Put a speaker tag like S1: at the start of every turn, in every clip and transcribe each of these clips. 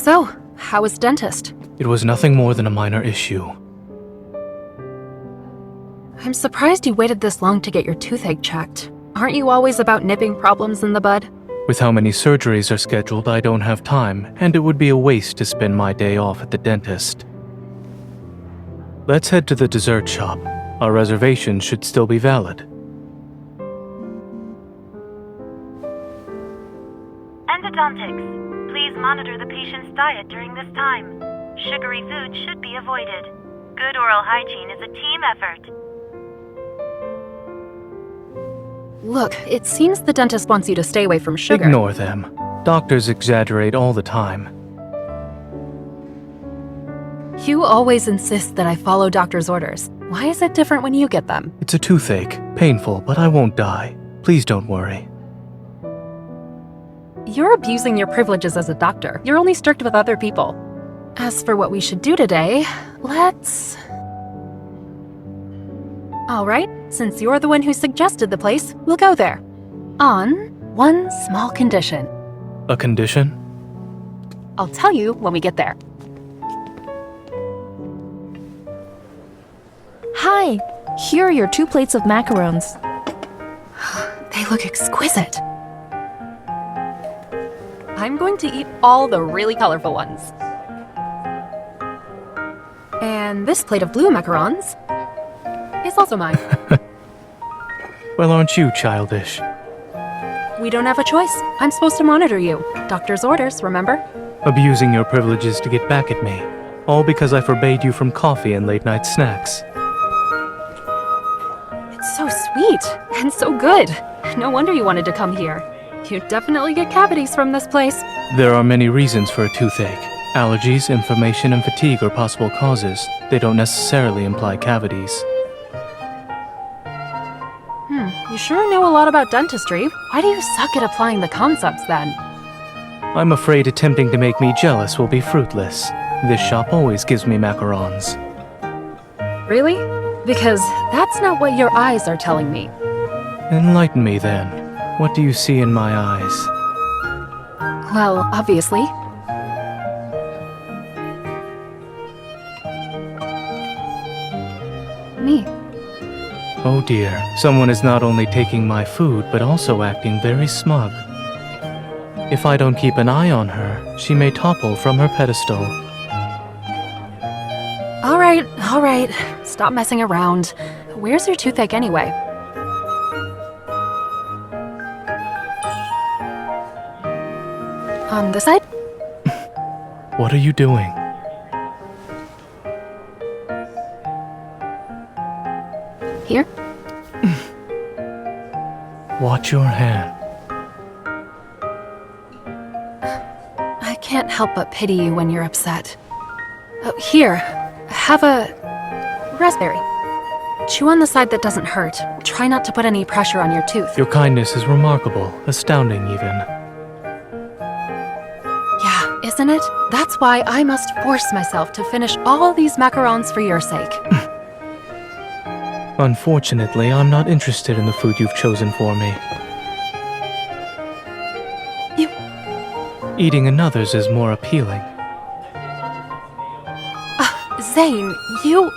S1: So, how was dentist?
S2: It was nothing more than a minor issue.
S1: I'm surprised you waited this long to get your toothache checked. Aren't you always about nipping problems in the bud?
S2: With how many surgeries are scheduled, I don't have time, and it would be a waste to spend my day off at the dentist. Let's head to the dessert shop. Our reservation should still be valid.
S3: Endodontics. Please monitor the patient's diet during this time. Sugary food should be avoided. Good oral hygiene is a team effort.
S1: Look, it seems the dentist wants you to stay away from sugar.
S2: Ignore them. Doctors exaggerate all the time.
S1: You always insist that I follow doctor's orders. Why is it different when you get them?
S2: It's a toothache. Painful, but I won't die. Please don't worry.
S1: You're abusing your privileges as a doctor. You're only strict with other people. As for what we should do today, let's... Alright, since you're the one who suggested the place, we'll go there. On one small condition.
S2: A condition?
S1: I'll tell you when we get there.
S4: Hi, here are your 2 plates of macarons.
S1: They look exquisite. I'm going to eat all the really colorful ones. And this plate of blue macarons is also mine.
S2: Well, aren't you childish?
S1: We don't have a choice. I'm supposed to monitor you. Doctor's orders, remember?
S2: Abusing your privileges to get back at me. All because I forbade you from coffee and late-night snacks.
S1: It's so sweet and so good. No wonder you wanted to come here. You definitely get cavities from this place.
S2: There are many reasons for a toothache. Allergies, inflammation, and fatigue are possible causes. They don't necessarily imply cavities.
S1: You sure know a lot about dentistry. Why do you suck at applying the concepts then?
S2: I'm afraid attempting to make me jealous will be fruitless. This shop always gives me macarons.
S1: Really? Because that's not what your eyes are telling me.
S2: Enlighten me then. What do you see in my eyes?
S1: Well, obviously. Me.
S2: Oh dear, someone is not only taking my food, but also acting very smug. If I don't keep an eye on her, she may topple from her pedestal.
S1: All right. Stop messing around. Where's your toothache anyway? On this side?
S2: What are you doing?
S1: Here?
S2: Watch your hand.
S1: I can't help but pity you when you're upset. Oh, here. Have a... raspberry. Chew on the side that doesn't hurt. Try not to put any pressure on your tooth.
S2: Your kindness is remarkable, astounding even.
S1: Yeah, isn't it? That's why I must force myself to finish all these macarons for your sake.
S2: Unfortunately, I'm not interested in the food you've chosen for me.
S1: You...
S2: Eating another's is more appealing.
S1: Zayne, you're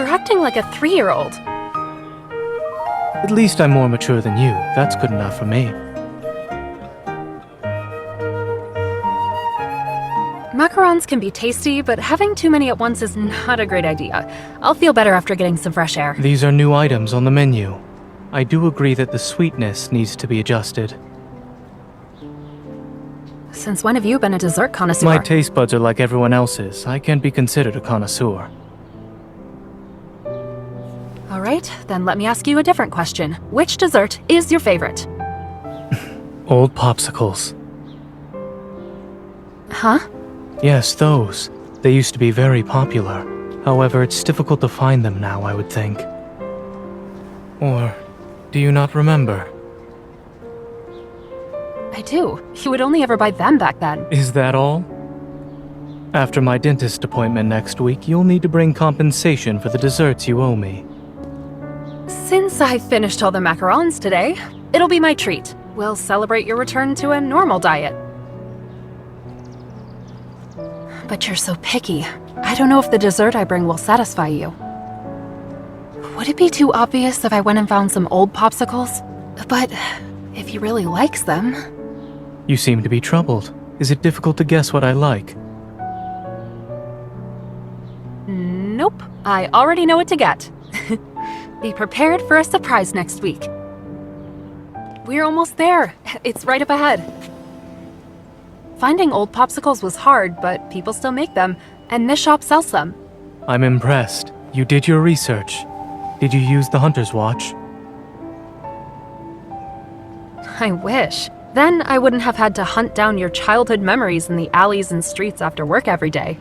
S1: acting like a 3-year-old.
S2: At least I'm more mature than you. That's good enough for me.
S1: Macarons can be tasty, but having too many at once is not a great idea. I'll feel better after getting some fresh air.
S2: These are new items on the menu. I do agree that the sweetness needs to be adjusted.
S1: Since when have you been a dessert connoisseur?
S2: My taste buds are like everyone else's. I can't be considered a connoisseur.
S1: All right, then let me ask you a different question. Which dessert is your favorite?
S2: Old popsicles.
S1: Huh?
S2: Yes, those. They used to be very popular. However, it's difficult to find them now, I would think. Or, do you not remember?
S1: I do. You would only ever buy them back then.
S2: Is that all? After my dentist appointment next week, you'll need to bring compensation for the desserts you owe me.
S1: Since I finished all the macarons today, it'll be my treat. We'll celebrate your return to a normal diet. But you're so picky. I don't know if the dessert I bring will satisfy you. Would it be too obvious if I went and found some old popsicles? But if he really likes them...
S2: You seem to be troubled. Is it difficult to guess what I like?
S1: Nope. I already know what to get. Be prepared for a surprise next week. We're almost there. It's right up ahead. Finding old popsicles was hard, but people still make them, and this shop sells them.
S2: I'm impressed. You did your research. Did you use the Hunter's Watch?
S1: I wish. Then I wouldn't have had to hunt down your childhood memories in the alleys and streets after work every day.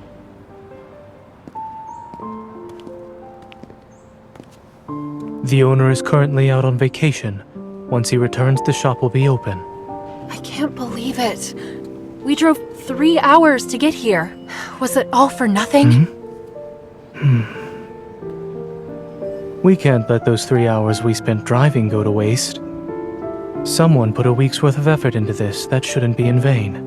S2: The owner is currently out on vacation. Once he returns, the shop will be open.
S1: I can't believe it. We drove 3 hours to get here. Was it all for nothing?
S2: We can't let those 3 hours we spent driving go to waste. Someone put a week's worth of effort into this. That shouldn't be in vain.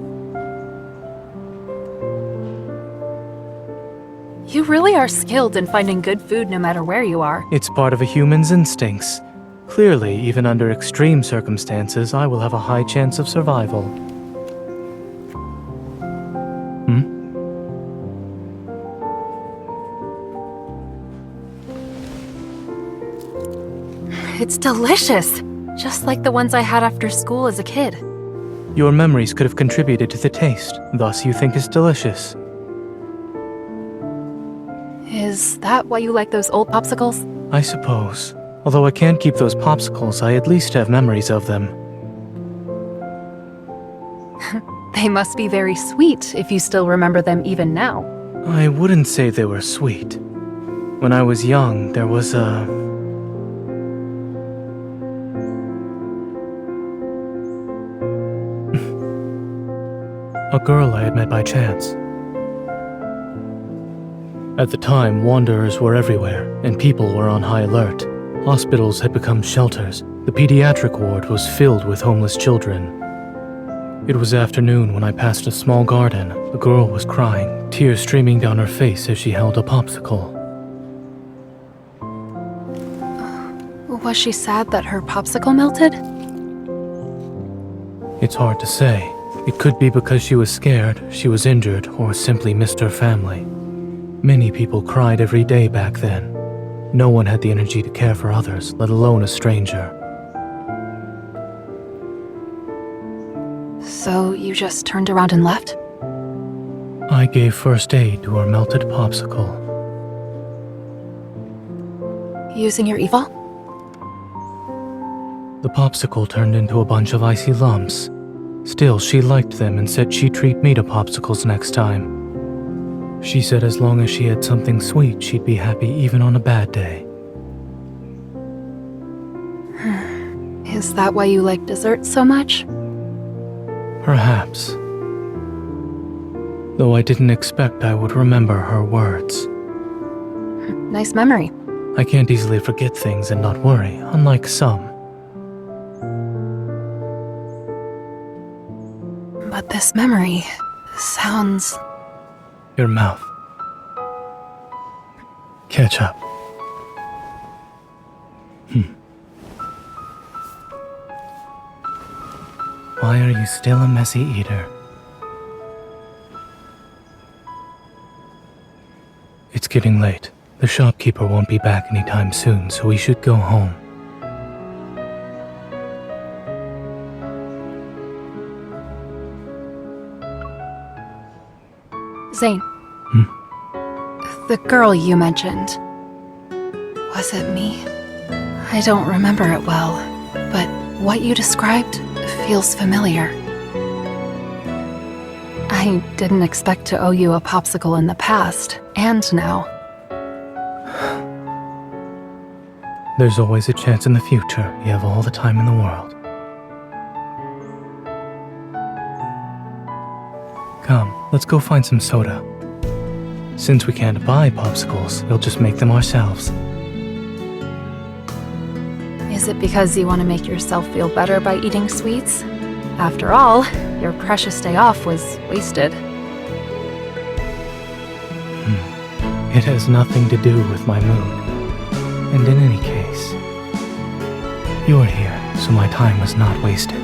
S1: You really are skilled in finding good food no matter where you are.
S2: It's part of a human's instincts. Clearly, even under extreme circumstances, I will have a high chance of survival.
S1: It's delicious. Just like the ones I had after school as a kid.
S2: Your memories could have contributed to the taste, thus you think it's delicious.
S1: Is that why you like those old popsicles?
S2: I suppose. Although I can't keep those popsicles, I at least have memories of them.
S1: They must be very sweet if you still remember them even now.
S2: I wouldn't say they were sweet. When I was young, there was a girl I had met by chance. At the time, wanderers were everywhere, and people were on high alert. Hospitals had become shelters. The pediatric ward was filled with homeless children. It was afternoon when I passed a small garden. A girl was crying, tears streaming down her face as she held a popsicle.
S1: Was she sad that her popsicle melted?
S2: It's hard to say. It could be because she was scared, she was injured, or simply missed her family. Many people cried every day back then. No one had the energy to care for others, let alone a stranger.
S1: So you just turned around and left?
S2: I gave first aid to her melted popsicle.
S1: Using your evil?
S2: The popsicle turned into a bunch of icy lumps. Still, she liked them and said she'd treat me to popsicles next time. She said as long as she had something sweet, she'd be happy even on a bad day.
S1: Is that why you like dessert so much?
S2: Perhaps. Though I didn't expect I would remember her words.
S1: Nice memory.
S2: I can't easily forget things and not worry, unlike some.
S1: But this memory sounds...
S2: Your mouth. Catch up. Why are you still a messy eater? It's getting late. The shopkeeper won't be back anytime soon, so we should go home.
S1: Zayne. The girl you mentioned. Was it me? I don't remember it well, but what you described feels familiar. I didn't expect to owe you a popsicle in the past, and now.
S2: There's always a chance in the future. You have all the time in the world. Come, let's go find some soda. Since we can't buy popsicles, we'll just make them ourselves.
S1: Is it because you want to make yourself feel better by eating sweets? After all, your precious day off was wasted.
S2: It has nothing to do with my mood. And in any case, you're here, so my time was not wasted.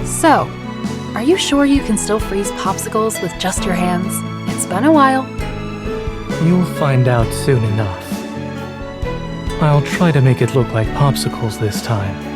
S1: So, are you sure you can still freeze popsicles with just your hands? It's been a while.
S2: You'll find out soon enough. I'll try to make it look like popsicles this time.